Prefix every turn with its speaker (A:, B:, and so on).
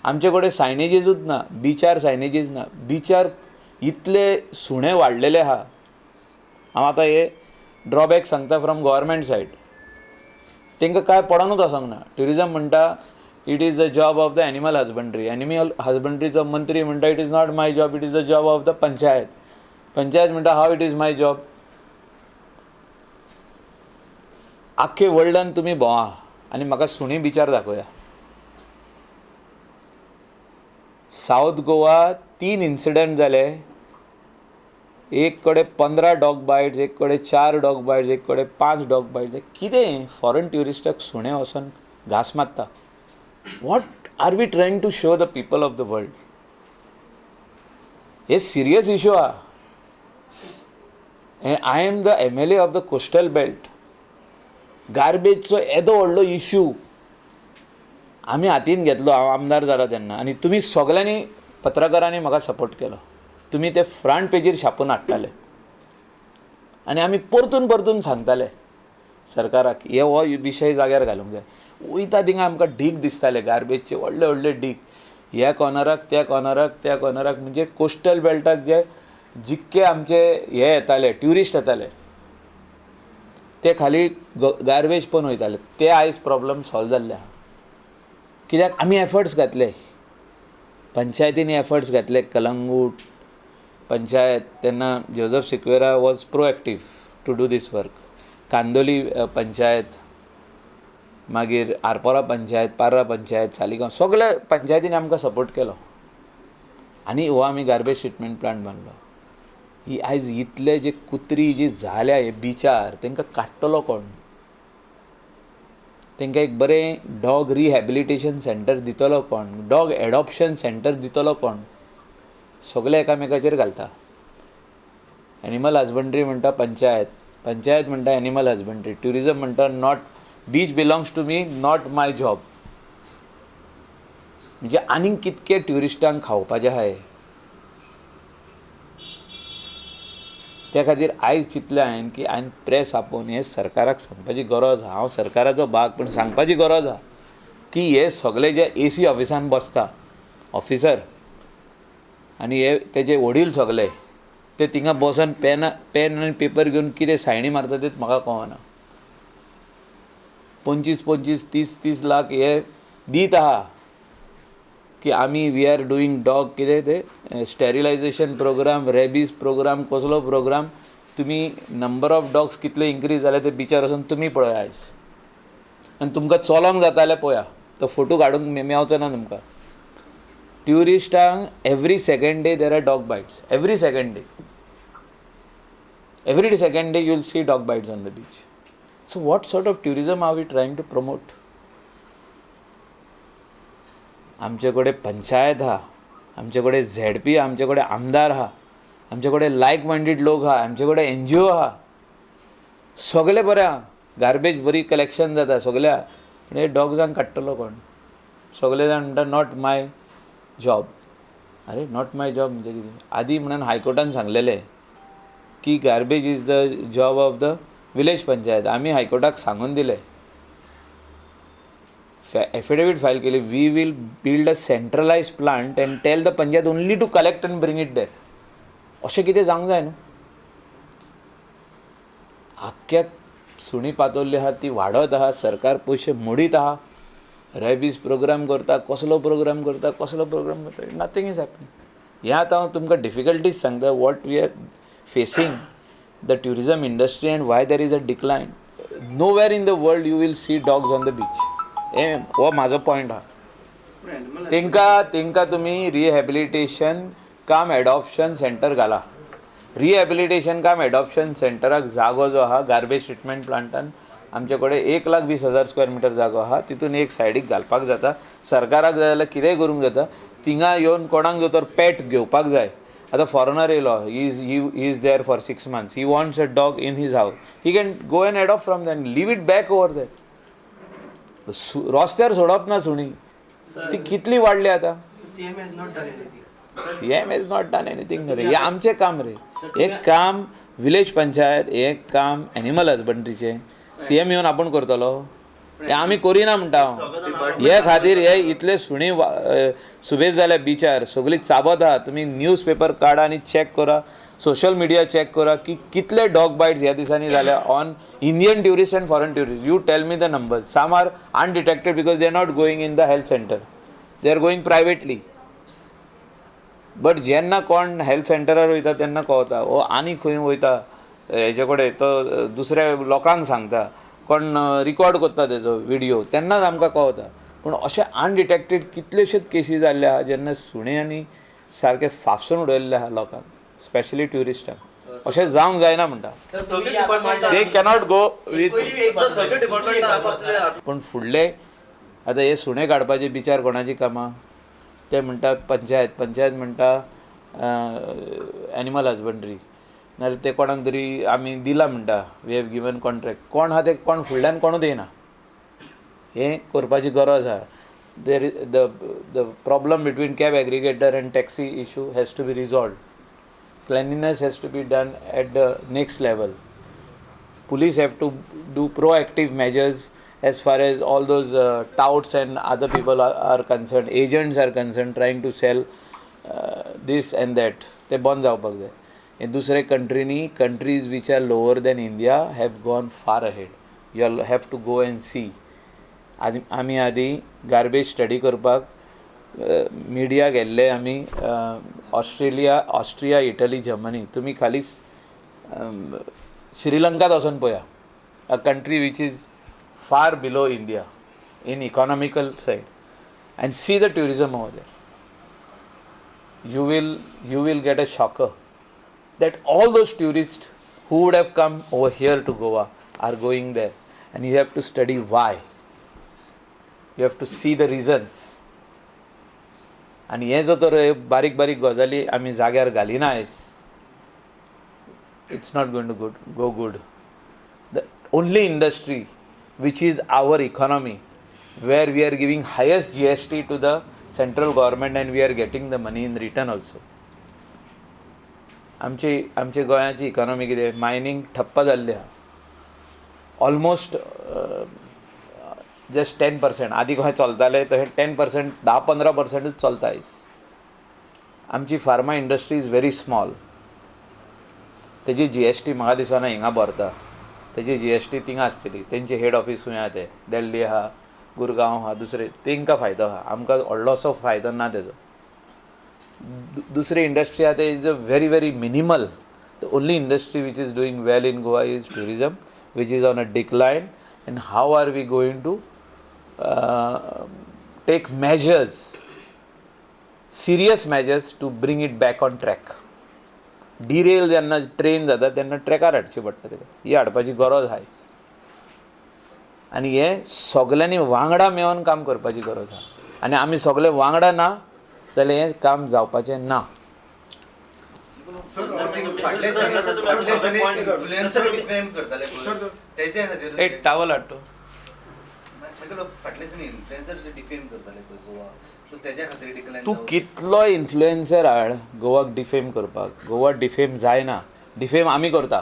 A: आमचे कडेन सायनेजीसूच ना, बिचार सायनेजीस ना. बिचार इतले सुणे वाडलेले आहा. हांव आतां हे ड्रॉबॅक सांगता फ्रॉम गव्हर्मेंट सायड. तांकां कांय पडोनूच वचोंक ना. ट्युरिजम म्हणटा it is the job of the animal husbandry. Animal हजबंड्रीचो मंत्री म्हणटा it is not my job, it is the job of the panchayat. Panchayat म्हणटा हाव इट इज माय जॉब. आख्खे वर्ल्डान तुमी भोंवा आनी म्हाका सुणी बिचार दाखोवया. सावथ गोवा 3 इन्सिडंट जाले. एक कडेन 15 डॉग बायट्स, एक कडेन 4 डॉग बायट्स, एक कडेन 5 डॉग बायट्स. कितें फॉरेन ट्युरिस्टाक सुणे वचोन घास मारता? What are we trying to show the people of the world? हे सिरियस इशू आहा. And I am the MLA of the coastal belt. गार्बेजचो येदो व्हडलो इशू आमी हातीन घेतलो. हांव आमदार जाला तेन्ना आनी तुमी सगल्यांनी पत्रकारांनी म्हाका सपोर्ट केलो. तुमी ते फ्रंट पेजीर छापून हाडटाले आनी आमी परतून परतून सांगताले सरकाराक हे हो विशय जाग्यार घालूंक जाय. वयता थिंगा आमकां ढीग दिसताले गार्बेजचे व्हडले व्हडले ढीग. ह्या कॉर्नराक त्या कॉर्नराक त्या कॉर्नराक. म्हणजे कोस्टल बेल्टाक जे जितके आमचे हे येताले ट्युरिस्ट येताले ते खाली गार्बेज पण वयताले. ते आयज प्रॉब्लम सॉल्व जाल्ले आहा. कित्याक आमी एफर्ट्स घातले, पंचायतींनी एफर्ट्स घातले. कलंगूट पंचायत तेन्ना Joseph Sequeira was proactive to do this work. Candolim panchayat, मागीर आरपोरा पंचायत, पार्रा पंचायत, सालिगांव सगळ्या पंचायतींनी आमकां सपोर्ट केलो आनी हो आमी गार्बेज ट्रिटमेंट प्लांट बांदलो. ही आयज इतले जे कुत्री जी झाल्या हे बिचार तांकां काडटलो कोण? तांकां एक बरें डॉग रिहॅबिलिटेशन सेंटर दितलो कोण? डॉग एडॉप्शन सेंटर दितलो कोण? सगळे एकामेकाचेर घालता. एनिमल हजबंड्री म्हणटा पंचायत, पंचायत म्हणटा एनिमल हजबंड्री, ट्युरिजम म्हणटा not beach belongs to me, not my job. म्हणजे आनीक कितके ट्युरिस्टांक खावपाचें आहा हे? त्या खातीर आयज चिंतलें हांवें की हांवें प्रेस आपोवन हे सरकाराक सांगपाची गरज आहा. हांव सरकाराचो भाग पण सांगपाची गरज आहा की हे सगळे जे AC ऑफिसान बसता ऑफिसर आनी हे तेजे वडील सगळे ते थिंगा बसून पेन आनी पेपर घेवन कितें सायनी मारता तें म्हाका कळना. 25-25, 30-30 लाख हे दीत आहा की आमी वी आर डुईंग डॉग कितें ते स्टेरिलायजेशन प्रोग्राम, रेबीज प्रोग्राम, कसलो प्रोग्राम. तुमी नंबर ऑफ डॉग्स कितले इन्क्रीज जाले ते बिचार वचून तुमी पळय आयज. आनी तुमकां चलोंक जाता जाल्यार पळया तो फोटो काडूंक मेवचो ना तुमकां. ट्युरिस्टांक every second day there are dog bites. Every second day, every second day you will see dog bites on the beach. So what sort of tourism are we trying to promote? आमचे कडेन पंचायत आहा, आमचे कडेन ZP, आमचे कडेन आमदार आहा, आमचे कडेन लायक मायंडेड लोक आहा, आमचे कडेन NGO आहा, सगळे बरें आहा. गार्बेज बरी कलेक्शन जाता सगळ्या. पूण हे डॉग्सांक काडटलो कोण? सगळे जाण म्हणटा नॉट माय जॉब. अरे नॉट माय जॉब म्हणजे कितें? आदी म्हणून हायकोर्टान सांगलेलें की garbage is the job of the village panchayat. आमी हायकोर्टाक सांगून दिले, एफिडेवीट फायल केली, we will build a centralise plant and tell the panchayat only to collect and bring it there. अशें कितें जावंक जाय न्हू. आख्ख्या सुणी पातोल्ली आहा ती वाडत आहा, सरकार पयशे मोडीत आहा, रेबीज प्रोग्राम करता, कसलो प्रोग्राम करता, कसलो प्रोग्राम करता. Nothing is happening. हें आतां हांव तुमकां डिफिकल्टीज सांगता what we are facing the tourism industry and why there is a decline. Nowhere in the world you will see dogs on the beach. हो माझो पॉयंट आहा. तेंकां तुमी रिहॅबिलिटेशन काम एडॉप्शन सेंटर घाला. रिहॅबिलिटेशन काम एडॉप्शन सेंटराक जागो जो आहा गार्बेज ट्रिटमेंट प्लांटान आमचे कडेन 1,20,000 स्क्वेअर मिटर जागो आहा. तितून एक सायडीक घालपाक जाता. सरकाराक जाय जाल्यार कितेंय करूंक जाता. थिंगा येवन कोणाक जर तर पेट घेवपाक जाय. आता फॉरेनर येयलो, he is there for 6 months, he wants a dog in his house, he can go and adopt from them, leave it back over there. रस्त्यार सोडप ना सुणी. ती कितली वाडली आता. CM has not done anything रे. हे आमचें काम रे. एक काम विलेज पंचायत, एक काम एनिमल हजबंड्रीचें. CM येवन आपूण करतलो? हें आमी करिना म्हणटा हांव. हे खातीर हे इतले सुणी सुबेज जाल्या बिचार सगळी चाबत आहा. तुमी न्यूज पेपर काडा आनी चॅक करा, सोशल मिडिया चॅक करा की कितले डॉग बायट्स ह्या दिसांनी जाल्या on Indian tourist and foreign tourist. You tell me the numbers. Some are undetected because they are not going in the health center, they are going privately. But जेन्ना कोण health सेंटरार वयता तेन्ना कळटा, ओ आनी खंय वयता हेजे कडेन तो दुसऱ्या लोकांक सांगता, कोण रिकॉर्ड करता तेजो व्हिडियो, तेन्नाच आमकां कळटा. पूण अशे अनडिटेक्टेड कितलेशेच केसी जाल्ले आहा जेन्ना सुण्यांनी सारके फाफसून उडयल्ले आहा लोकांक, स्पेशली ट्युरिस्टांक. अशें जावंक जायना म्हणटा. दे कॅनॉट गो वीथ. पूण फुडले आतां हे सुणे काडपाचे बिचार कोणाची कामां? ते म्हणटा पंचायत म्हणटा एनिमल हजबंड्री, नाजाल्यार ते कोणाक तरी आमी दिला म्हणटा, वी हॅव गिवन कॉन्ट्रॅक्ट. कोण आहा ते कोण फुडल्यान कोणूच येना. हें करपाची गरज आहा. There is the problem between cab aggregator and taxi issue has to be resolved. Cleanliness has to be done at the next level. Police have to do proactive measures as far as all those touts and other people are concerned, agents are concerned, trying to sell this and that. ते बंद जावपाक जाय. हे दुसरे कंट्रीनी, countries which are lower than India have gone far ahead. You'll have to go and see. आमी आदी garbage study करपाक media गेल्ले आमी ऑस्ट्रिया, इटली, जर्मनी. तुमी खाली श्रीलंकात वचून पळया, a country which is far below India in economical said, end see the tourism over there. you will get a shocker that all those tourists who would have come over here to Goa are going there, and you have to study why. You have to see the reasons. आनी हे जो तर बारीक बारीक गजाली आमी जाग्यार घालिना आयज, it's not going to go good. The only industry which is our economy, where we are giving highest GST to the central government and we are getting the money in return also. आमचे गोंयाची economy कितें? Mining ठप्प जाल्ली आहा. Almost just 10%. आदी खंय चलताले तो हे 10%, 10-15% चलता आयज. आमची pharma industry is very small. तेजी GST म्हाका दिसना हिंगा भरता. तेजी GST थिंगा आसतली. तेंचे हेड ऑफीस खंय आहा ते दिल्ली आहा, गुरगांव आहा, दुसरे तेंकां फायदो आहा. आमकां व्हडलोसो फायदो ना तेजो. दुसरी इंडस्ट्री आहा ते is a very very minimal. The only industry which is doing well in Goa is tourism, which is on a decline. And how are we going to take measures, serious measures to bring it back on track. Derail जेन्ना train जाता तेन्ना ट्रॅकार हाडची पडटा तेका. ही हाडपाची गरज आहा. आनी हे सगल्यांनी वांगडा मेळोन काम करपाची गरज आहा. आनी आमी सगळे वांगडा ना जाल्यार हें काम जावपाचें ना. एक टावल हाडटो. तूं कितलो इन्फ्लुएन्सर हाड गोवाक डिफेम करपाक, गोवा डिफेम जायना. डिफेम आमी करता.